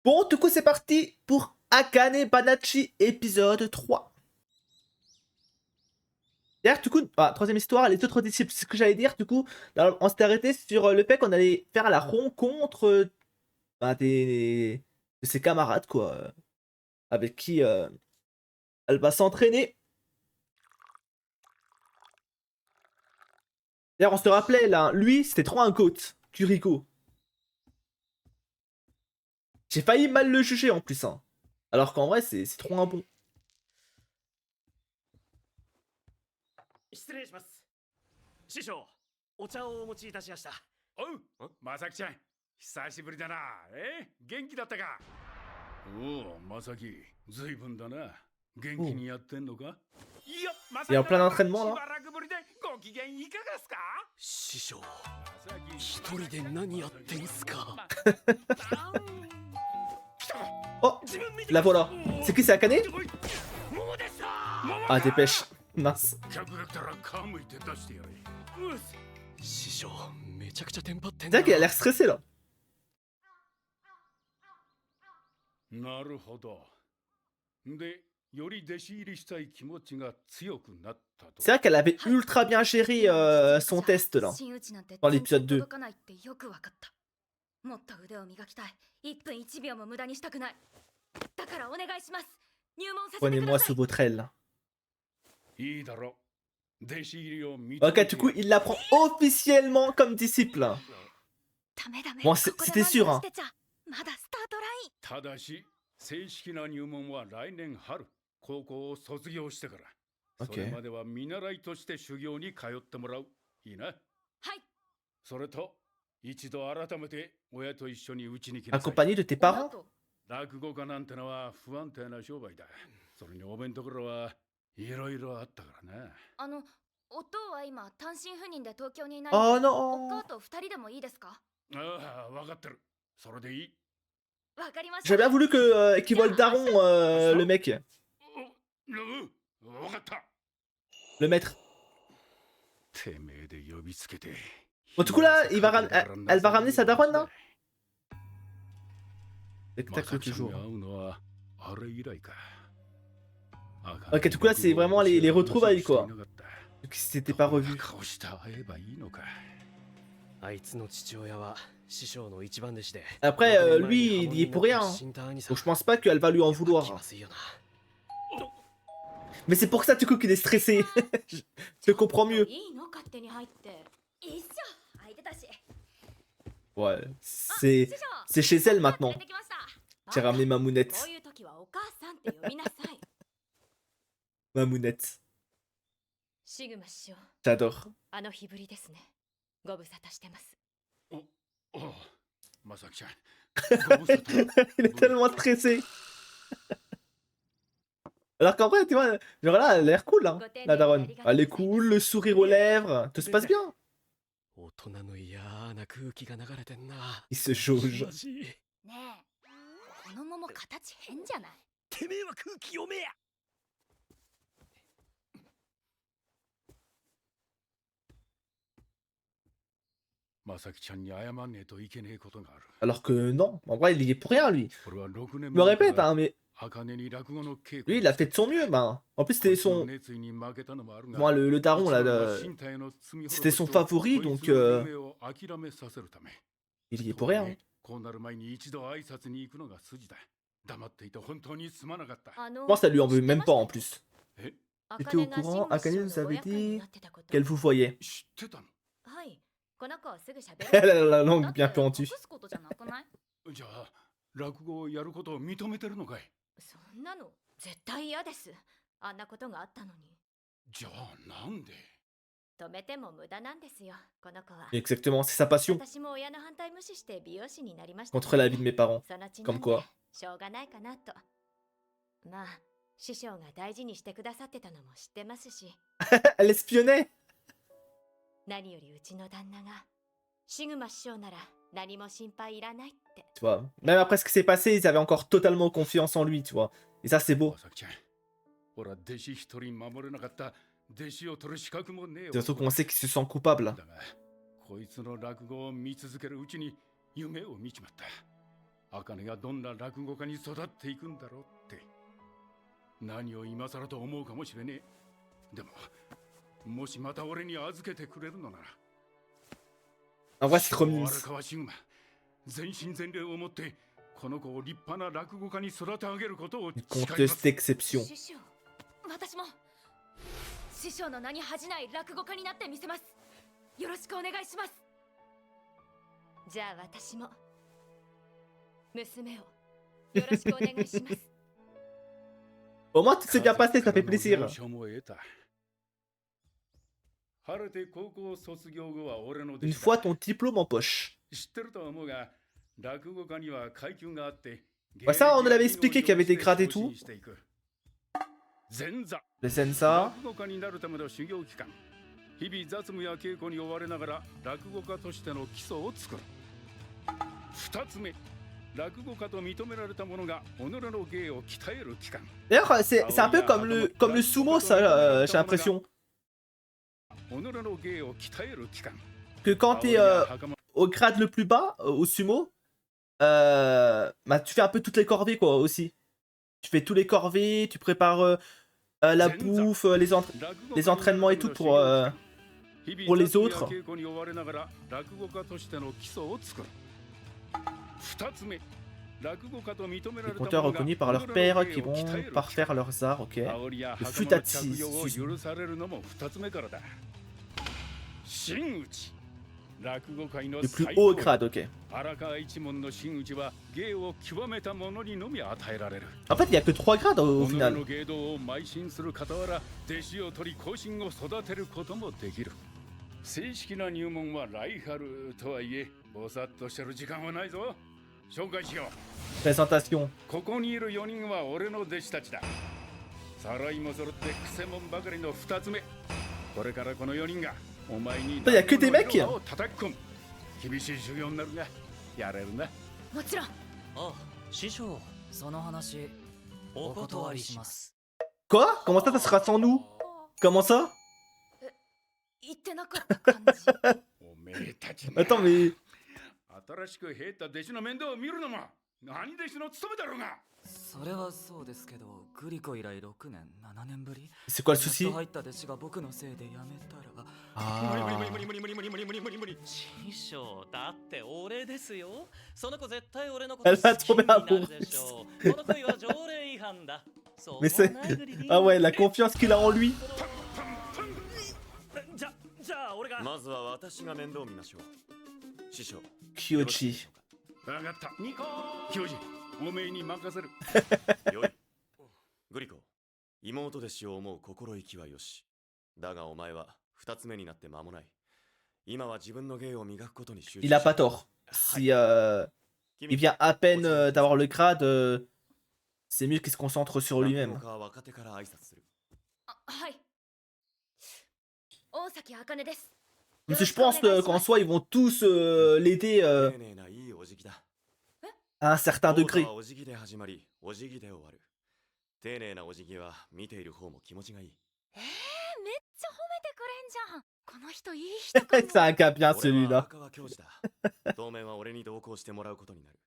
Bon, du coup, c'est parti pour Akane Banachi épisode 3. D'ailleurs, du coup, troisième histoire, les autres disciples. C'est ce que j'allais dire, du coup, on s'était arrêté sur le fait qu'on allait faire la rencontre de ses camarades, quoi, avec qui elle va s'entraîner. D'ailleurs, on se rappelait, là, lui, c'était trop un goat, Kuriko. J'ai failli mal le juger en plus, hein. Alors qu'en vrai, c'est trop un bon. 失礼します。師匠、お茶をお持ちいたしました。おう、まさきちゃん、久しぶりだな。元気だったか。おお、まさき、ずいぶんだな。元気にやってんのか。いや、まさき Il est en plein entraînement し là. ばらくぶりでご機嫌いかがですか。師匠、まさき、一人で何やってんすか。Oh, la voilà. C'est qui, c'est Akane? Ah, dépêche. Mince. 客が来たら皮むいて出してやれ。師匠、めちゃくちゃテンパってん C'est な。 vrai qu'il a l'air stressé là. なるほど。で、より弟子入りしたい気持ちが強くなったと。 C'est vrai qu'elle avait ultra bien géré son test là, dans l'épisode 2. もっと腕を磨きたい。1分1秒も無駄にしたくない。だからお願いします。入門させてくだ Prenez-moi さ sous い。 votre aile. いいだろう。弟子入りを認め Ok, du coup, il la prend officiellement comme disciple. ダメダメ。 Bon, ここで c'était sûr, 何 hein. とかしてちゃまだスタートライン。ただし正式な入門は来年春高校を卒業してから、 Ok. それまでは見習いとして修行に通ってもらう。いいな。はい。それと一度改めて親と一緒にうちに来なさい。 Accompagné de tes parents? 落語家なんてのは不安定な商売だ。それにお弁当頃はいろいろあったからな。お父は今単身赴任で東京にいないんで、 Oh お non. 母と2人でもいいですか。ああ、分かってる。それでいい。わかりました。 J'aurais bien voulu qu'il vole daron, le mec. 分かった。 Le maître. てめえで呼びつけて。 Bon, du coup, là, elle va ramener sa daronne, là? Spectacle toujours. Ok, du coup, là, c'est vraiment les retrouvailles, quoi. Qui s'étaient pas revus. あいつの父親は師匠の一番弟子で。 Après, lui, il y est pour rien, hein. Donc, je pense pas qu'elle va lui en vouloir. Mais c'est pour ça, du coup, qu'il est stressé. Je comprends mieux. いいの勝手に入って。一緒。空いてたし。 Ouais, c'est chez elle maintenant. J'ai ramené ma mounette. こういう時はお母さんって呼びなさい。 Ma mounette. シグマ師匠、 J'adore. あの日ぶりですね。ご無沙汰してます。 まさきちゃん。 Il est tellement stressé. Alors qu'en vrai, tu vois, genre là, elle a l'air cool, hein, la daronne. Elle est cool, le sourire aux lèvres, tout se passe bien. 大人の嫌な空気が流れてんな。 Il se jauge. マジ。ねえ、この桃形変じゃない。てめえは空気読めや。 まさきちゃんに謝んねえといけねえことがある。 Alors que non, en vrai, il y est pour rien, lui. これは6年 Je me répète, hein, mais 茜に落語の稽古。 lui, il a fait de son mieux, ben. En plus, c'était son... 熱意に負けたのもあるが、 Moi, le daron, là, 一番は身体の罪滅ぼしと c'était son favori, こい donc つの夢を諦めさせるため。 il y est pour rien. Hein. こうなる前に一度挨拶に行くのが筋だ。黙っていて本当にすまなかった。 Je pense qu'elle lui en veut même pas, en plus. え、 J'étais au courant, Akane nous avait dit qu'elle vous voyait. 知ってたの？はい。この子はすぐ喋る。 Elle a la langue bien pendue. 隠すことじゃなくない？じゃあ落語をやることを認めてるのかい？そんなの絶対嫌です。あんなことがあったのに。じゃあなんで？止めても無駄なんですよ、この子は。 Exactement, c'est sa passion. 私も親の反対無視して美容師になりました。 Contre la vie de mes parents. そのちなん Comme で quoi. しょうがないかなと。まあ、師匠が大事にしてくださってたのも知ってますし。Elle espionnait. 何よりうちの旦那がシグマ師匠なら何も心配いらないって。 Tu vois, même après ce qui s'est passé, ils avaient encore totalement confiance en lui, tu vois. Et ça, c'est beau. まさきちゃん、俺は弟子一人守れなかった。弟子を取る資格もねえ。 C'est surtout qu'on sait qu'il se sent coupable. だが、こいつの落語を見続けるうちに夢を見ちまった。茜がどんな落語家に育っていくんだろうって。何を今更と思うかもしれねえ。でももしまた俺に預けてくれるのなら、 En vrai, c'est trop 荒 mignon. 川シグマ、全身全霊をもってこの子を立派な落語家に育て上げることを誓い Une ま conteuse す。 d'exception. 師匠、私も師匠の名に恥じない落語家になってみせます。よろしくお願いします。じゃあ私も娘をよろしくお願いします。 Au moins, tout s'est bien passé, ça fait plaisir. 了承も得た。晴れて高校卒業後は俺の弟 Une 子だ。 fois ton diplôme en poche. 知ってるとは思うが、落語家には階級があって、 Bah ça, on nous l'avait expliqué qu'il y avait des grades et tout. 前座、 Le Sensa. 落語家になるための修行期間。日々雑務や稽古に追われながら落語家としての基礎を作る。二つ目、落語家と認められた者が己の芸を鍛える期間。 D'ailleurs, c'est un peu comme le sumo, ça, j'ai l'impression. 己の芸を鍛える期間。 Que quand t'es au grade le plus bas, au sumo, bah, tu fais un peu toutes les corvées, quoi, aussi. Tu fais tous les corvées, tu prépares la bouffe, les entraînements et tout pour les autres. Les conteurs reconnus par leurs pairs qui vont parfaire leurs arts, ok. Le futati. Le plus haut grade, ok. En fait, il n'y a que 3 grades au final. 正式な入門はライハルとはいえ、ぼさっとしてる時間はないぞ。紹介しよう。 Présentation. ここにいる4人は俺の弟子たちだ。さらいも揃ってクセモンばかりの2つ目。これからこの4人がお前に Il y a que des mecs. を叩き込む。厳しい修行になるが、やれるな。もちろん。あ、師匠、その話お断りします。 Quoi? Comment ça sera sans nous? Comment ça? 言ってなかった感じ。おめえたち Attends, mais... 新しく入った弟子の面倒を見るのも何弟子の務めだろうが。それはそうですけど、グリコ以来6年、7年ぶり。 C'est quoi le やっ souci? と入った弟子が僕のせいで辞めたら。師匠、だって俺ですよ。その子絶対俺のこと Elle va 好き tomber になる amoureuse. でしょう。この恋は条例違反だ。そう Mais c'est... 思わないグリリン Ah ouais, la confiance qu'il a en lui. じゃあ俺が。まずは私が面倒見ましょう。師匠。 Kyoji. 分かった。教授、おめえに任せる。よい。グリコ、妹弟子を思う心意気はよし。だがお前は二つ目になって間もない。今は自分の芸を磨くことに集中。 Il a pas tort. Si il vient à peine d'avoir le grade, c'est mieux qu'il se concentre sur lui-même. 若手から挨拶する。はい。大崎茜です。 Parce que je pense qu'en soi, ils vont tous l'aider 丁寧ないいお辞儀だ。 à un certain degré. お辞儀で始まり、お辞儀で終わる。丁寧なお辞儀は見ている方も気持ちがいい。めっちゃ褒めてくれんじゃん。この人いい人かも。 C'est un gars bien 俺は celui-là. 荒川教授だ。当面は俺に同行してもらうことになる。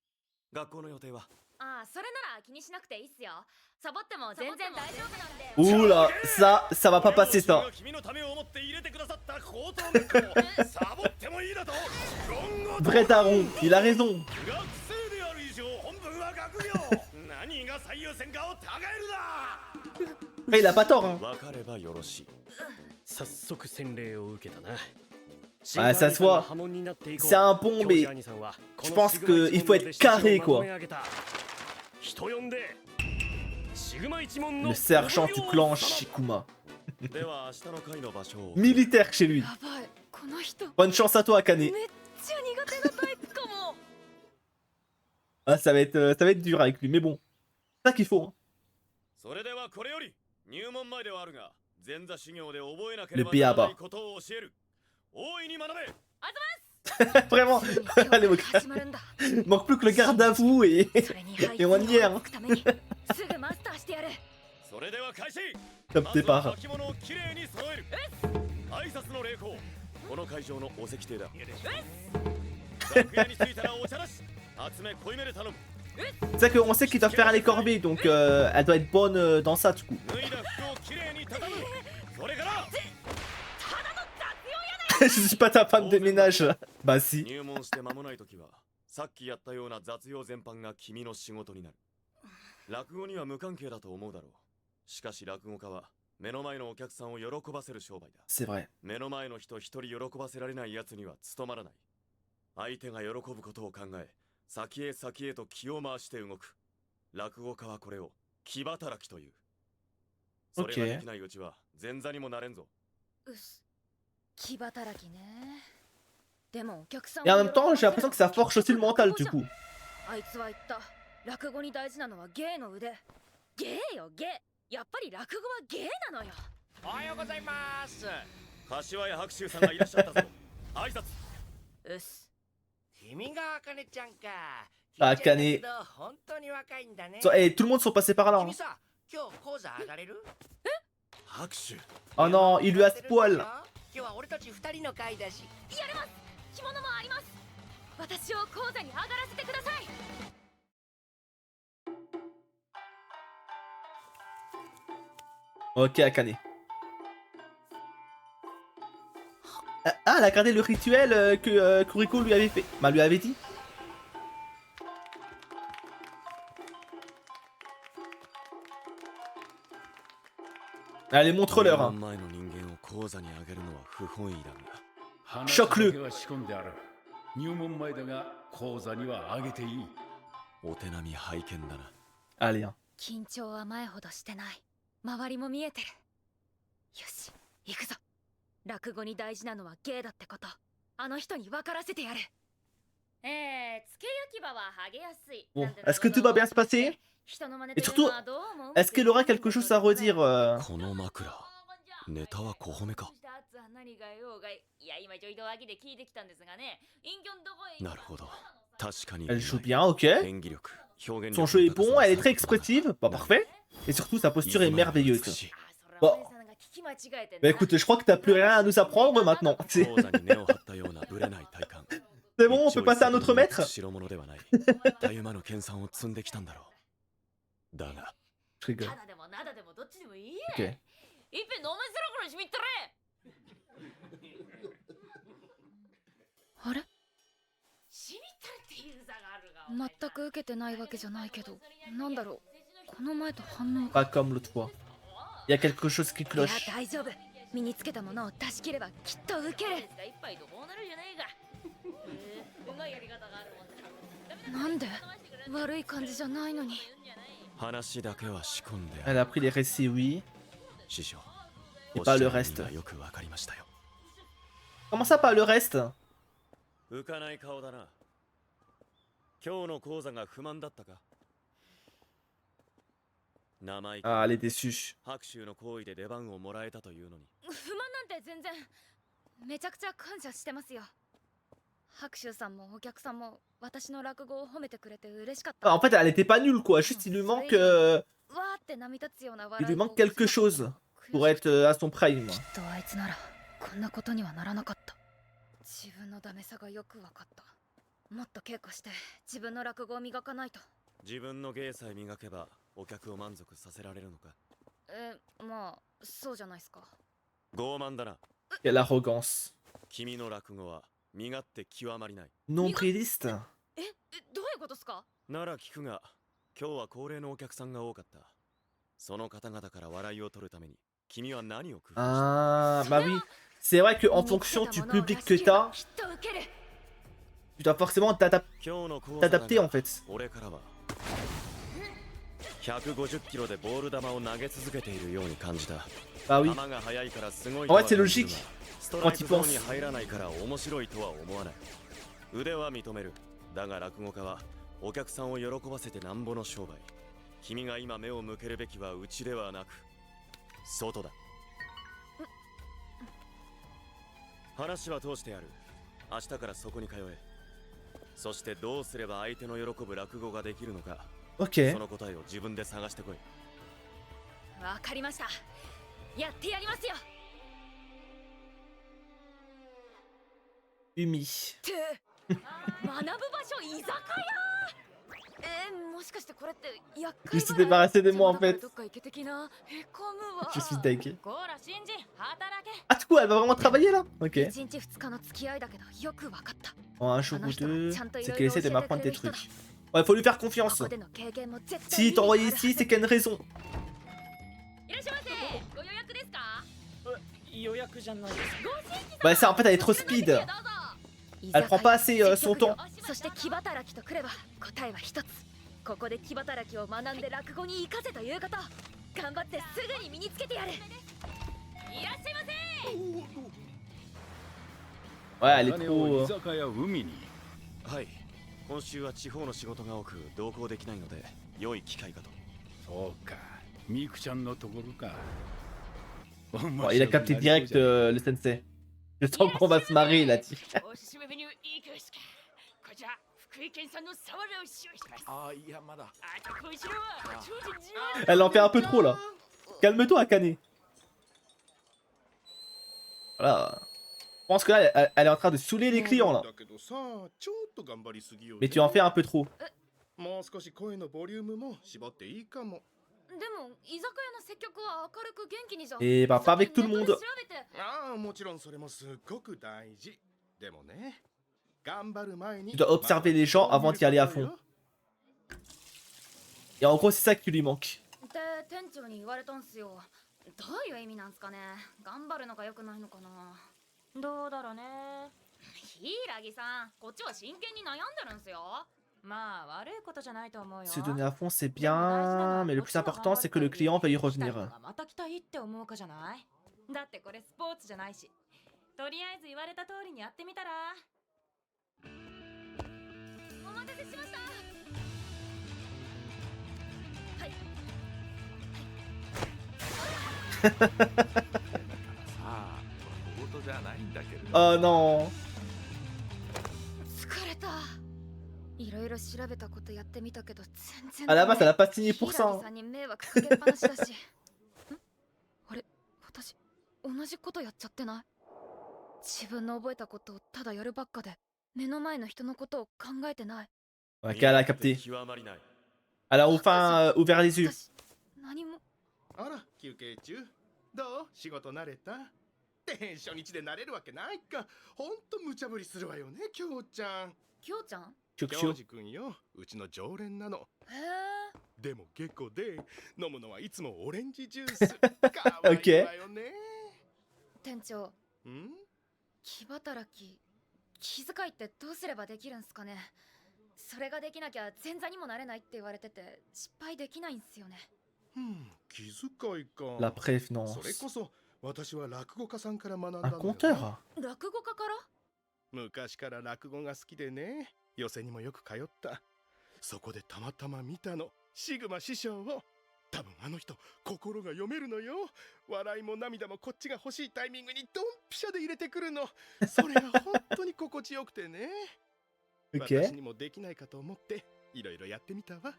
学校の予定は？ああ、それなら気にしなくていいっすよ。サボっても全然大丈夫なんで。 Oula, ça va pas passer ça. 君のためを思って入れてくださった高等学校。サボってもいいだと。 Vrai daron, il a raison. 学生である以上本文は学業。何が最優先かをたがえるな。 Après, il a pas tort, hein. 分かればよろしい。早速洗礼を受けたな。 Ah, ça se voit. C'est un bon, mais je pense qu'il faut être carré, quoi. Le sergent du clan Shikuma. では明日の会の場所を。 Militaire chez lui. やばい、この人。 Bonne chance à toi, Akane. めっちゃ苦手なタイプかも。 Ah, ça va être dur avec lui, mais bon. C'est ça qu'il faut. Hein. それではこれより入門前ではあるが、前座修行で覚えなければ Le ならな Biaba. いことを教える。大いに学べ。 Vraiment. Allez, ok. 始まるんだ。 Il manque plus que le garde à vous et それに入 et on y est. Hein. くためにすぐマスターしてやる。それでは開始。 Top まずは départ. 履物をきれいに揃える。挨拶の礼項。この会場のお席亭だ。楽屋に着いたらお茶出し。集め濃いめで頼む。C'est ça qu'on sait qu'ils doivent faire les corvées, donc elle doit être bonne dans ça du coup. 脱いだ服をきれいに畳むそれから Je suis pas ta femme de ménage. Bah si. 入門して間もない時はさっきやったような雑用全般が君の仕事になる。落語には無関係だと思うだろう。しかし落語家は目の前のお客さんを喜ばせる商売だ。 C'est vrai. 目の前の人一人喜ばせられない奴には務まらない。相手が喜ぶことを考え、先へ先へと気を回して動く。落語家はこれを気働きという。それができないうちは前座にもなれんぞ。うっす。気働きね。でもお客さん Et en même temps, j'ai l'impression que ça forge aussi le mental du coup. あいつは言った。落語に大事なのは芸の腕。芸よ芸。やっぱり落語は芸なのよ。おはようございます。柏屋白秋さんがいらっしゃったぞ。挨拶。うっす。君があかねちゃんか。あかね。本当に若いんだね。Et tout le monde sont passés par là. 君さ、今日講座上がれる？拍手。 Oh non, il lui a ce poil. 今日は俺たち二人の会だし。やれます。着物もあります。私を講座に上がらせてください。Ok, Akane. Ah, elle a gardé le rituel que Kuriko lui avait fait. Bah, lui avait dit. Allez, montre-leur. Hein. Choque-le. 入門前だが講座にはあげていい。お手並み拝見だな。 Allez. Hein. 緊張は前ほどしてない。周りも見えてる。よし、行くぞ。落語に大事なのは芸だってこと、あの人に分からせてやる。付け焼き場はハゲやすい。 Bon, est-ce que tout va bien se passer? Et surtout, est-ce qu'elle aura quelque chose à redire この枕、ネタは小褒めか。なるほど。確かに。 Elle joue bien, ok. Son jeu est bon, elle est très expressive. Bah, parfait. Et surtout, sa posture est merveilleuse. Bon. Bah écoute, je crois que t'as plus rien à nous apprendre maintenant. C'est bon, on peut passer à un autre maître? Je rigole. Ok. あれ？全く受けてないわけじゃないけど、なんだろう。この前と反応が。 Pas comme l'autre fois. Il y a quelque chose qui いや cloche. 大丈夫。身につけたものを出し切ればきっと受ける。なんで？悪い感じじゃないのに。 Elle a pris les récits, oui. Et pas le reste. Comment ça, pas le reste? Ah, elle est déçue. 不満なんて全然。めちゃくちゃ感謝してますよ。白秋さんもお客さんも私の落語を褒めてくれて嬉しかった。 En fait, elle était pas nulle, quoi. Juste, il lui manque quelque chose pour être à son prime. きっとあいつならこんなことにはならなかった。自分のダメさがよく分かった。もっと稽古して自分の落語を磨かないと。自分の芸さえ磨けばお客を満足させられるのか。まあそうじゃないですか。傲慢だな。 Quelle arrogance. 君の落語は身勝手極まりない。 Nombriliste. どういうことですか？なら聞くが、今日は高齢のお客さんが多かった。その方々から笑いを取るために君は何を工夫した？ Ah, bah oui. C'est vrai qu'en fonction du public que t'as, tu dois forcément t'adapter en fait. 俺からは150キロでボール球を投げ続けているように感じた。 Bah oui. En fait, c'est logique quand il pense. 腕は認める。だが落語家はお客さんを喜ばせてなんぼの商売。君が今目を向けるべきは内ではなく外だ。話は通してやる。明日からそこに通え。そしてどうすれば相手の喜ぶ落語ができるのか。 Ok. その答えを自分で探してこい。わかりました。やってやりますよ。 Umi. 学ぶ場所居酒屋。もしかしてこれって厄 Il 介 s'est débarrassé de moi en fait. どっか行け的なへこむわ Je suis deg. こら新人働け Ah, du coup, elle va vraiment travailler là? Ok. 1日2日の付き合いだけどよくわかった En un jour ou deux, c'est qu'elle essaie de m'apprendre des trucs. こ Ouais, faut lui faire confiance. こでの経験も絶対 Si t'as envoyé ici, c'est qu'il y a une raison. いらっしゃいませご予約ですか予約じゃないです Bah, ça en fait, elle est trop speed. Elle prend pas assez son temps. そして気働きとくれば答えは一つここで気働きを学んで落語に生かせということ頑張ってすぐに身につけてやるいらっしゃいませ Ouais, elle est 金を居 trop. 酒屋海に。はい。今週は地方の仕事が多く同行できないので良い機会かと。そうか。ミクちゃんのところか。 Bon, il a capté direct le sensei. Je sens qu'on va se marrer, il a dit. おすすめメニューいくつかこちら福井県産のサワラを使用してますああいやまだあとこちらは超人自慢 Elle en fait un peu trop là. Calme-toi, Akane. Voilà. Je pense que là, elle est en train de saouler les clients là. だけどさちょっと頑張りすぎよ Mais tu en fais un peu trop. もう少し声のボリュームも絞っていいかもでも居酒屋の接客は明るく元気にじゃ Et bah, pas avec tout le ネットで monde. 調べてああもちろんそれもすっごく大事でもね頑張る前に Tu dois observer les gens avant d'y aller à fond. Et en gros, c'est ça qui lui manque. で店長に言われたんすよどういう意味なんすかね頑張るのが良くないのかなどうだろうね柊さんこっちは真剣に悩んでるんすよまあ悪いことじゃないと思うよ Se donner à fond, c'est bien, mais le plus important, c'est que le client va y revenir. また来たいって思うかじゃないだってこれスポーツじゃないしとりあえず言われた通りにやってみたらお待たせしましたさあ小言じゃないんだけれど Oh non. 疲れたいろいろ調べたことやってみたけど全然 À la base, elle a pas signé pour ça. 柊さんに迷惑かけっぱなしだしんあれ私同じことやっちゃってない自分の覚えたことをただやるばっかで目の前の人のことを考えてない Ok, elle a capté. 極まりない。 Elle a enfin ouvert les yeux. 私何もあら休憩中どう仕事慣れたって初日で慣れるわけないかほんと無茶ぶりするわよねきょうちゃんきょうちゃんChuk きょ chuk. うじくんようちの常連なのへえでも結構で飲むのはいつもオレンジジュースかわいいわよね店長ん気働き気遣いってどうすればできるんすかねそれができなきゃ前座にもなれないって言われてて失敗できないんすよね気遣いか La それ prévenance. こそ私は落語家さんから学んだん Un だよ、 compteur. 落語家から昔から落語が好きでね寄席にもよく通ったそこでたまたま見たのシグマ師匠を多分あの人心が読めるのよ笑いも涙もこっちが欲しいタイミングにドンピシャで入れてくるのそれが本当に心地よくてね Ok. 私にもできないかと思っていろいろやってみたわへえ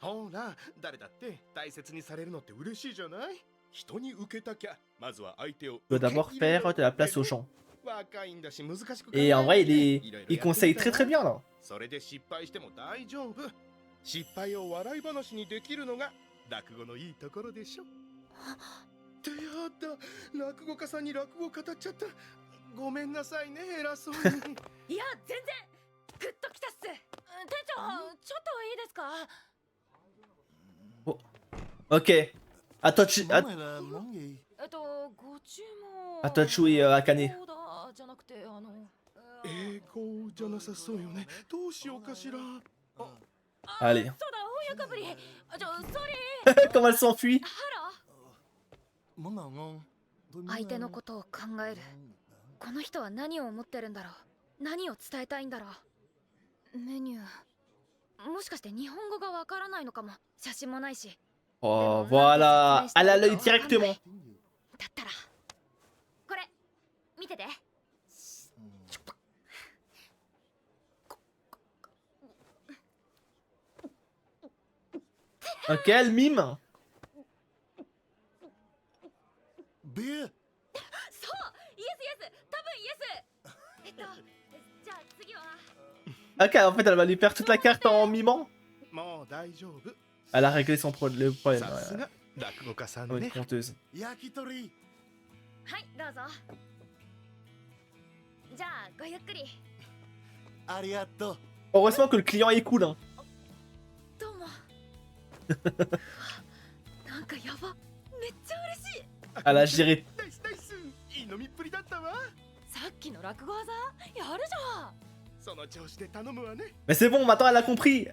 ほら誰だって大切にされるのって嬉しいじゃない人に受けたきゃまずは相手を Tu dois d'abord faire de la place aux gens. 若いんだし難しく考 Et en vrai, il いろいろ il やってみ conseille た très très bien là. それで失敗しても大丈夫失敗を笑い話にできるのが落語のいいところでしょってやだ落語家さんに落語語っちゃったごめんなさいね偉そうにいや全然グッときたっす店長ちょっといいですか Ok. À toi de, à, ご注文 à toi de jouer, Akane. そうだじゃなくて英語じゃなさそうよねどうしようかしら Allez. そうだ翻訳ぶりソリー Comment elle s'enfuit. ハロー相手のことを考えるこの人は何を思ってるんだろう何を伝えたいんだろうメニューもしかして日本語がわからないのかも写真もないし Oh, voilà. Elle a l'œil directement. だったらこれ見てて Ok, elle mime. そうイエスイエス多分イエスじゃあ次は Ok, en fait, elle va lui faire toute la carte en mimant. もう大丈夫 Elle a réglé son le problème. さす Ouais. が落語家さん Ouais, ね une conteuse. 焼き鳥はいどうぞじゃあごゆっくりありがとう Heureusement que le client est cool. Hein. どうもなんかやばめっちゃ嬉しい Elle a géré. ナイスナイスいい飲みっぷりだったわさっきの落語技やるじゃんその調子で頼むわね Mais c'est bon, maintenant elle a compris.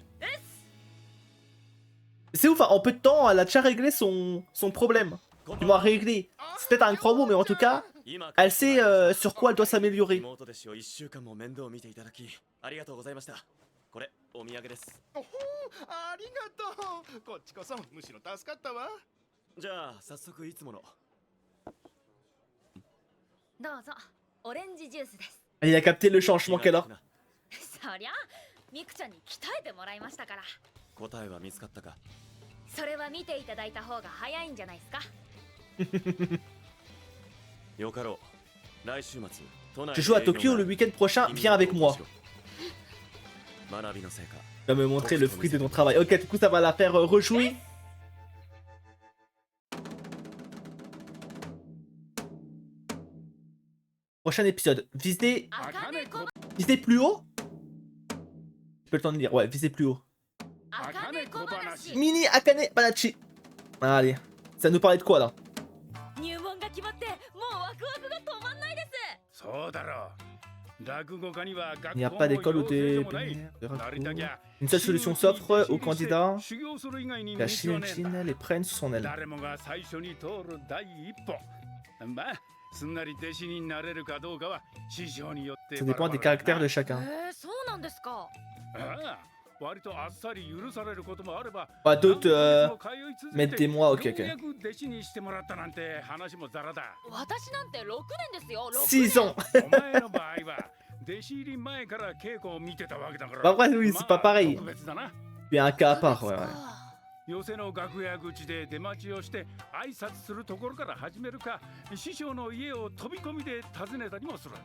C'est ouf, hein, en peu de temps, elle a déjà réglé son problème. Du moins réglé. C'est peut-être un grand mot, mais en tout cas, elle sait sur quoi elle doit s'améliorer. 妹弟子を1週間も面倒を見ていただきありがとうございました。これお土産です。おほありがとうこっちこそむしろ助かったわじゃあ早速いつもの。どうぞオレンジジュースです Il a capté le changement qu'elle a. そりゃミクちゃんに鍛えてもらいましたから答えは見つかったか。それは見ていただいた方が早いんじゃないですかよかろう。来週末都内 Je joue à Tokyo le week-end prochain, viens avec moi. 学びの成果。 Tu vas me montrer le fruit de ton travail. Ok, du coup, ça va la faire rejouer. Prochain épisode. Visez, 茜小 visez plus haut. Je peux le temps de lire. Ouais, visez plus haut. 茜小話 Mini Akane Banachi. Allez. Ça nous parlait de quoi là? 入門が決まってもうワクワクが止まんないです そうだろう。落語家には Il n'y a pas d'école ou des plénières, de recours. Une seule solution s'offre aux candidats. La Shinshin les prennent sous son aile. 誰もが最初に通る第一歩。まあ、すんなり弟子になれるかどうかは師匠によって。 Ça dépend des caractères de chacun. そうなんですかああ、割とあっさり許されることもあれば。 Ah, d'autres mettent des mois, ok, ok. ようやく弟子にしてもらったなんて話もザラだ。私なんて6年ですよ6 ans. お前の場合は弟子入り前から稽古を見てたわけだから。 Bah, après, oui, c'est pas pareil. 特別だな。 Il y a un cas à part, ouais. 寄席の楽屋口で出待ちをして挨拶するところから始めるか、師匠の家を飛び込みで訪ねたりもする。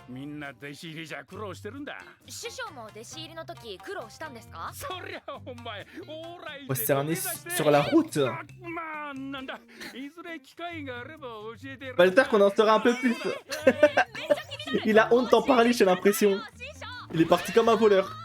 みんな弟子入りじゃ苦労してるんだ。師匠も弟子入りの時苦労したんですかそりゃお前、オーライ Faut se cerner sur la route. まあなんだ、いずれ機会があれば教えてやる。 J'espère qu'on en saura un peu plus. Il a honte d'en parler, j'ai l'impression. Il est parti comme un voleur.